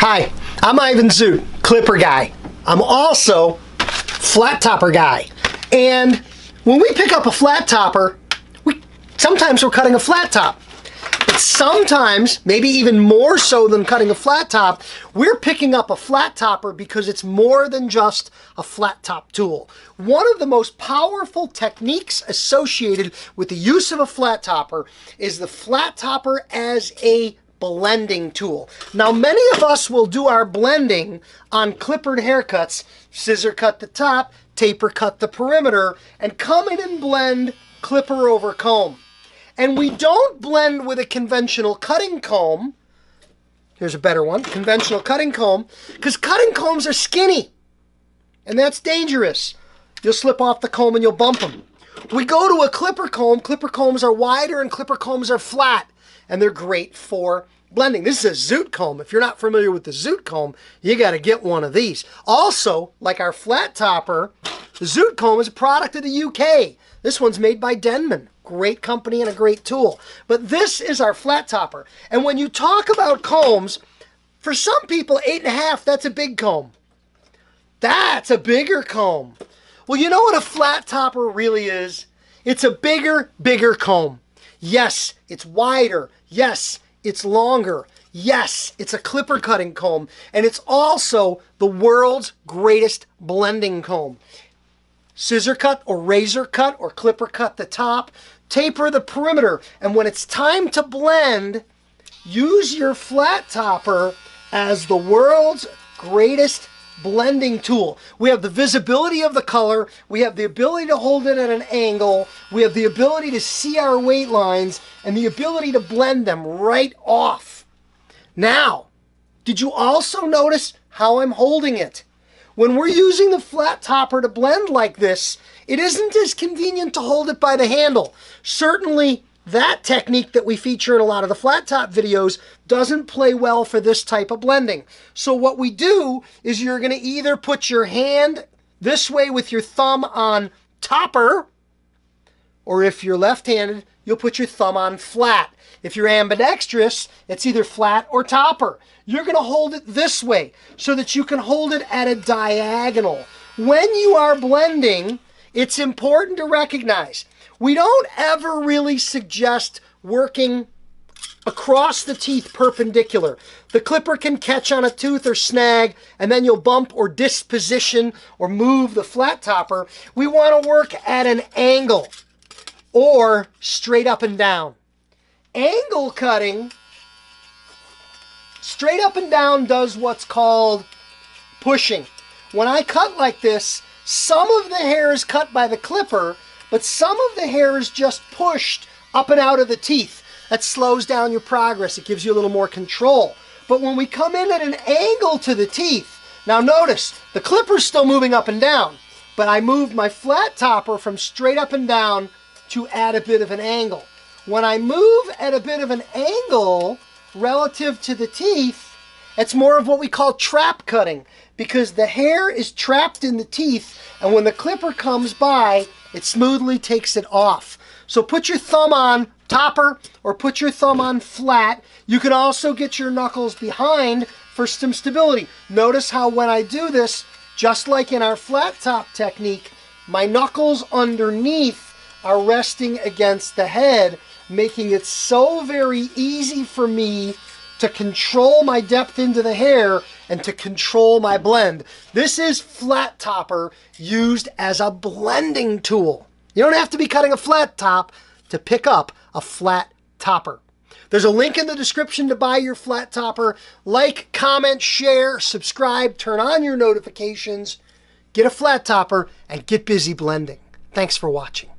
Hi, I'm Ivan Zoot, Clipper Guy. I'm also Flat Topper Guy. And when we pick up a flat topper, sometimes we're cutting a flat top. But sometimes, maybe even more so than cutting a flat top, we're picking up a flat topper because it's more than just a flat top tool. One of the most powerful techniques associated with the use of a flat topper is the flat topper as a blending tool. Now, many of us will do our blending on clippered haircuts, scissor cut the top, taper cut the perimeter, and come in and blend clipper over comb. And we don't blend with a conventional cutting comb. Here's a better one, conventional cutting comb, because cutting combs are skinny, and that's dangerous. You'll slip off the comb and you'll bump them. We go to a clipper comb. Clipper combs are wider and clipper combs are flat, and they're great for blending. This is a Zoot comb. If you're not familiar with the Zoot comb, you got to get one of these. Also, like our flat topper, the Zoot comb is a product of the UK. This one's made by Denman. Great company and a great tool. But this is our flat topper. And when you talk about combs, for some people, 8.5, that's a big comb. That's a bigger comb. Well, you know what a flat topper really is? It's a bigger comb. Yes, it's wider. Yes, it's longer. Yes, it's a clipper cutting comb. And it's also the world's greatest blending comb. Scissor cut or razor cut or clipper cut the top, taper the perimeter, and when it's time to blend, use your flat topper as the world's greatest blending tool. We have the visibility of the color, we have the ability to hold it at an angle, we have the ability to see our weight lines, and the ability to blend them right off. Now, did you also notice how I'm holding it? When we're using the flat topper to blend like this, it isn't as convenient to hold it by the handle. Certainly, that technique that we feature in a lot of the flat top videos doesn't play well for this type of blending. So what we do is you're going to either put your hand this way with your thumb on topper, or if you're left-handed, you'll put your thumb on flat. If you're ambidextrous, it's either flat or topper. You're going to hold it this way so that you can hold it at a diagonal. When you are blending, it's important to recognize we don't ever really suggest working across the teeth perpendicular. The clipper can catch on a tooth or snag, and then you'll bump or disposition or move the flat topper. We want to work at an angle or straight up and down. Angle cutting, straight up and down, does what's called pushing. When I cut like this, some of the hair is cut by the clipper, but some of the hair is just pushed up and out of the teeth. That slows down your progress. It gives you a little more control. But when we come in at an angle to the teeth, now notice, the clipper's still moving up and down, but I moved my flat topper from straight up and down to add a bit of an angle. When I move at a bit of an angle relative to the teeth, it's more of what we call trap cutting, because the hair is trapped in the teeth, and when the clipper comes by, it smoothly takes it off. So put your thumb on topper or put your thumb on flat. You can also get your knuckles behind for some stability. Notice how when I do this, just like in our flat top technique, my knuckles underneath are resting against the head, making it so very easy for me to control my depth into the hair and to control my blend. This is flat topper used as a blending tool. You don't have to be cutting a flat top to pick up a flat topper. There's a link in the description to buy your flat topper. Like, comment, share, subscribe, turn on your notifications, get a flat topper, and get busy blending. Thanks for watching.